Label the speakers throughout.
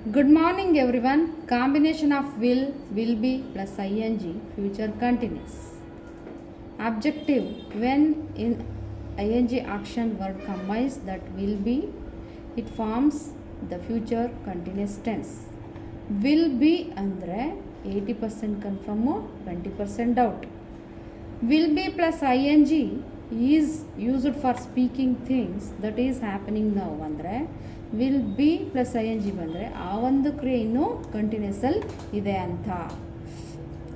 Speaker 1: Good morning everyone. Combination of will be plus ing future continuous. Objective: when in ing action word combines that will be, it forms the future continuous tense. Will be ಅಂದರೆ 80% confirm 20% doubt. Will be plus ing is used for speaking things that is happening now ಅಂದರೆ will be plus I N G ಬಂದರೆ ಆ ಒಂದು ಕ್ರಿಯೆ ಇನ್ನೂ ಕಂಟಿನ್ಯೂಸಲ್ಲಿ ಇದೆ ಅಂತ.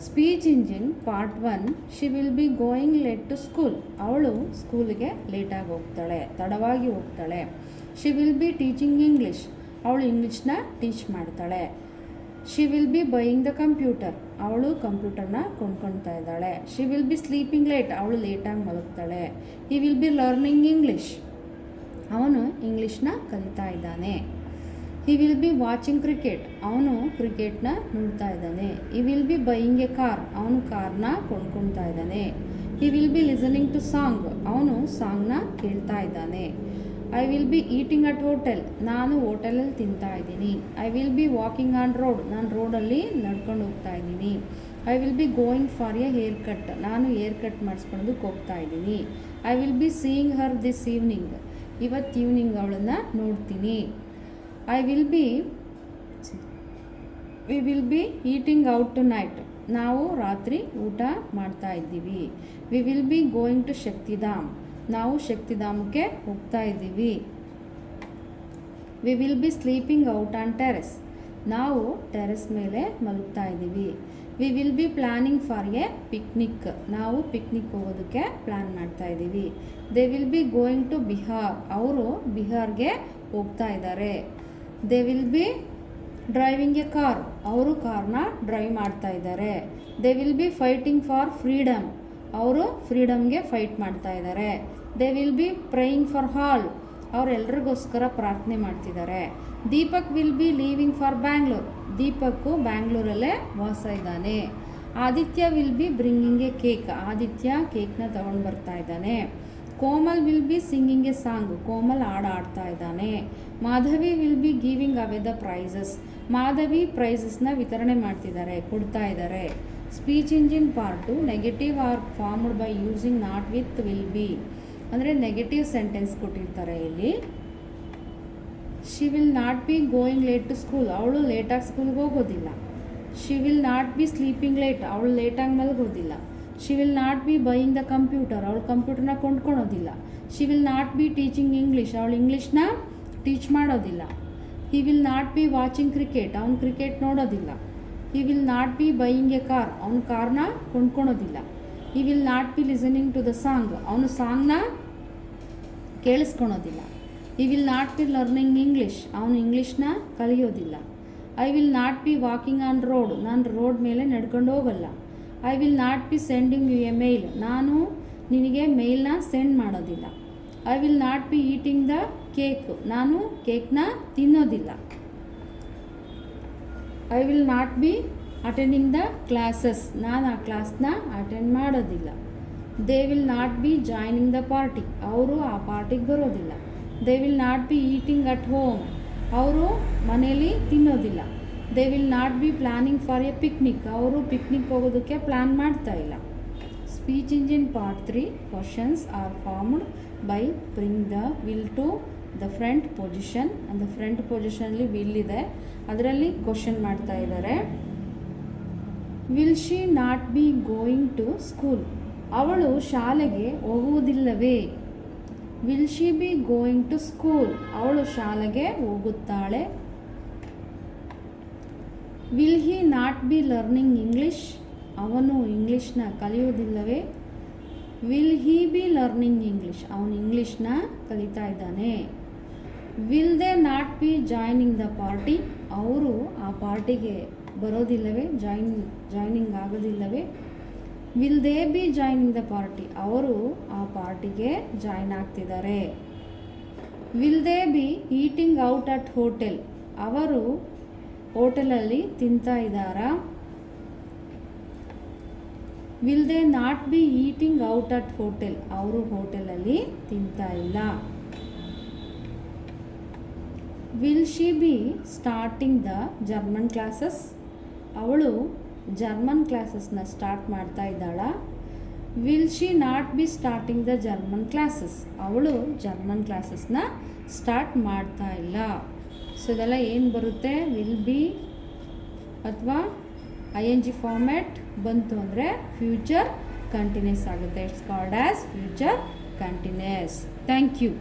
Speaker 1: Speech engine part 1. She will be going late to school. ಅವಳು ಸ್ಕೂಲಿಗೆ ಲೇಟಾಗಿ ಹೋಗ್ತಾಳೆ, ತಡವಾಗಿ ಹೋಗ್ತಾಳೆ. She will be teaching English. ಅವಳು ಇಂಗ್ಲೀಷ್ನ ಟೀಚ್ ಮಾಡ್ತಾಳೆ. She will be buying the computer. ಅವಳು ಕಂಪ್ಯೂಟರ್ನ ಕೊಂಡ್ಕೊಳ್ತಾ ಇದ್ದಾಳೆ. She will be sleeping late. ಅವಳು ಲೇಟಾಗಿ ಮಲಗ್ತಾಳೆ. He will be learning English. ಅವನು ಇಂಗ್ಲೀಷ್ನ ಕಲಿತಾ ಇದ್ದಾನೆ. He will be watching cricket. ಅವನು ಕ್ರಿಕೆಟ್ನ ನೋಡ್ತಾ ಇದ್ದಾನೆ. He will be buying a car. ಅವನು ಕಾರ್ನ ಕೊಂಡ್ಕೊಳ್ತಾ ಇದ್ದಾನೆ. He will be listening to song. ಅವನು ಸಾಂಗ್ನ ಕೇಳ್ತಾ ಇದ್ದಾನೆ. I will be eating at hotel. ನಾನು ಹೋಟೆಲಲ್ಲಿ ತಿಂತಾ ಇದ್ದೀನಿ. I will be walking on road. ನಾನು ರೋಡಲ್ಲಿ ನಡ್ಕೊಂಡು ಹೋಗ್ತಾ ಇದ್ದೀನಿ. I will be going for a hair cut. ನಾನು ಹೇರ್ ಕಟ್ ಮಾಡಿಸ್ಕೊಳ್ಳೋದಕ್ಕೆ ಹೋಗ್ತಾ ಇದ್ದೀನಿ. I will be seeing Har this evening. ಇವತ್ತು ಈವ್ನಿಂಗ್ ಅವಳನ್ನು ನೋಡ್ತೀನಿ. We will be eating out tonight. ನಾವು ರಾತ್ರಿ ಊಟ ಮಾಡ್ತಾ ಇದ್ದೀವಿ. We will be going to Shaktidham. ನಾವು ಶಕ್ತಿಧಾಮಕ್ಕೆ ಹೋಗ್ತಾ ಇದ್ದೀವಿ. We will be sleeping out on terrace. ನಾವು ಟೆರೆಸ್ ಮೇಲೆ ಮಲಗ್ತಾ ಇದ್ದೀವಿ. We will be planning for a picnic. ನಾವು ಪಿಕ್ನಿಕ್ ಹೋಗೋದಕ್ಕೆ ಪ್ಲ್ಯಾನ್ ಮಾಡ್ತಾ ಇದ್ದೀವಿ. They will be going to Bihar. ಅವರು ಬಿಹಾರ್ಗೆ ಹೋಗ್ತಾ ಇದ್ದಾರೆ. They will be driving a car. ಅವರು ಕಾರ್ನ ಡ್ರೈವ್ ಮಾಡ್ತಾ ಇದ್ದಾರೆ. They will be fighting for freedom. ಅವರು ಫ್ರೀಡಮ್ಗೆ ಫೈಟ್ ಮಾಡ್ತಾ ಇದ್ದಾರೆ. They will be praying for all. ಅವರೆಲ್ಲರಿಗೋಸ್ಕರ ಪ್ರಾರ್ಥನೆ ಮಾಡ್ತಿದ್ದಾರೆ. Deepak will be leaving for Bangalore. ದೀಪಕ್ಕು ಬ್ಯಾಂಗ್ಳೂರಲ್ಲೇ ವಾಸ ಇದ್ದಾನೆ. Aditya will be bringing a cake. Aditya ಕೇಕ್ನ ತಗೊಂಡು ಬರ್ತಾ ಇದ್ದಾನೆ. Komal will be singing a song. Komal ಆಡ್ತಾ ಇದ್ದಾನೆ. Madhavi will be giving away the prizes. Madhavi ಪ್ರೈಸಸ್ನ ವಿತರಣೆ ಮಾಡ್ತಿದ್ದಾರೆ, ಕೊಡ್ತಾ ಇದ್ದಾರೆ. Speech engine part negative are formed by using not with will be ಅಂದರೆ ನೆಗೆಟಿವ್ ಸೆಂಟೆನ್ಸ್ ಕೊಟ್ಟಿರ್ತಾರೆ ಇಲ್ಲಿ. She will not be going late to school. ಅವಳು ಲೇಟಾಗಿ ಸ್ಕೂಲ್ಗೆ ಹೋಗೋದಿಲ್ಲ. She will not be sleeping late. ಅವಳು ಲೇಟಾಗಿ ಮಲಗೋದಿಲ್ಲ. She will not be buying the computer. ಅವಳು ಕಂಪ್ಯೂಟರ್ನ ಕೊಂಡ್ಕೊಳೋದಿಲ್ಲ. She will not be teaching English. ಅವಳು ಇಂಗ್ಲೀಷ್ನ ಟೀಚ್ ಮಾಡೋದಿಲ್ಲ. He will not be watching cricket. ಅವನು ಕ್ರಿಕೆಟ್ ನೋಡೋದಿಲ್ಲ. He will not be buying a car. ಅವನು ಕಾರ್ನ ಕೊಂಡ್ಕೊಳೋದಿಲ್ಲ. He will not be listening to the song. ಅವನು ಸಾಂಗ್ನ ಕೇಳಿಸ್ಕೊಳೋದಿಲ್ಲ. He will not be learning English. ಅವನು ಇಂಗ್ಲೀಷ್ನ ಕಲಿಯೋದಿಲ್ಲ. I will not be walking on road. ನಾನು ರೋಡ್ ಮೇಲೆ ನಡ್ಕೊಂಡು ಹೋಗಲ್ಲ. I will not be sending you a mail. ನಾನು ನಿನಗೆ ಮೇಲ್ನ ಸೆಂಡ್ ಮಾಡೋದಿಲ್ಲ. I will not be eating the cake. ನಾನು ಕೇಕ್ನ ತಿನ್ನೋದಿಲ್ಲ. I will not be attending the classes. ನಾನು ಆ ಕ್ಲಾಸ್ನ ಅಟೆಂಡ್ ಮಾಡೋದಿಲ್ಲ. They will not be joining the party. ಅವರು ಆ ಪಾರ್ಟಿಗೆ ಬರೋದಿಲ್ಲ. They will not be eating at home. ಅವರು ಮನೇಲಿ ತಿನ್ನೋದಿಲ್ಲ. They will not be planning for a picnic. ಅವರು ಪಿಕ್ನಿಕ್ ಹೋಗೋದಕ್ಕೆ ಪ್ಲ್ಯಾನ್ ಮಾಡ್ತಾ ಇಲ್ಲ. Speech engine part 3. Questions are formed by bring the will to the front position. ಅಂದರೆ ಫ್ರಂಟ್ ಪೊಸಿಷನಲ್ಲಿ ವಿಲ್ ಇದೆ, ಅದರಲ್ಲಿ ಕ್ವಶನ್ ಮಾಡ್ತಾ ಇದ್ದಾರೆ. Will she not be going to school. ಅವಳು ಶಾಲೆಗೆ ಹೋಗುವುದಿಲ್ಲವೇ. Will she be going to school. ಅವಳು ಶಾಲೆಗೆ ಹೋಗುತ್ತಾಳೆ. Will he not be learning English. ಅವನು ಇಂಗ್ಲೀಷ್ನ ಕಲಿಯೋದಿಲ್ಲವೇ. Will he be learning English. ಅವನು ಇಂಗ್ಲೀಷ್ನ ಕಲಿತಾ ಇದ್ದಾನೆ. Will they not be joining the party. ಅವರು ಆ ಪಾರ್ಟಿಗೆ ಬರೋದಿಲ್ಲವೇ, ಜಾಯ್ನಿಂಗ್ ಆಗೋದಿಲ್ಲವೇ. Will they be joining the party. ಅವರು ಆ ಪಾರ್ಟಿಗೆ ಜಾಯ್ನ್ ಆಗ್ತಿದ್ದಾರೆ. Will they be eating out at hotel. ಅವರು ಹೋಟೆಲಲ್ಲಿ ತಿಂತಾ ಇದ್ದಾರಾ. Will they not be eating out at hotel. ಅವರು ಹೋಟೆಲಲ್ಲಿ ತಿಂತಾ ಇಲ್ಲ. Will she be starting the German classes? ಅವಳು ಜರ್ಮನ್ ಕ್ಲಾಸಸ್ನ ಸ್ಟಾರ್ಟ್ ಮಾಡ್ತಾ ಇದ್ದಾಳಾ? Will she not be starting the German classes? ಅವಳು ಜರ್ಮನ್ ಕ್ಲಾಸಸ್ನ ಸ್ಟಾರ್ಟ್ ಮಾಡ್ತಾ ಇಲ್ಲ. ಸೊ ಇದೆಲ್ಲ ಏನು ಬರುತ್ತೆ? ವಿಲ್ ಬಿ ಅಥವಾ ING ಫಾರ್ಮ್ಯಾಟ್ ಬಂತು ಅಂದರೆ ಫ್ಯೂಚರ್ ಕಂಟಿನ್ಯೂಸ್ ಆಗುತ್ತೆ. It's called as future continuous. Thank you.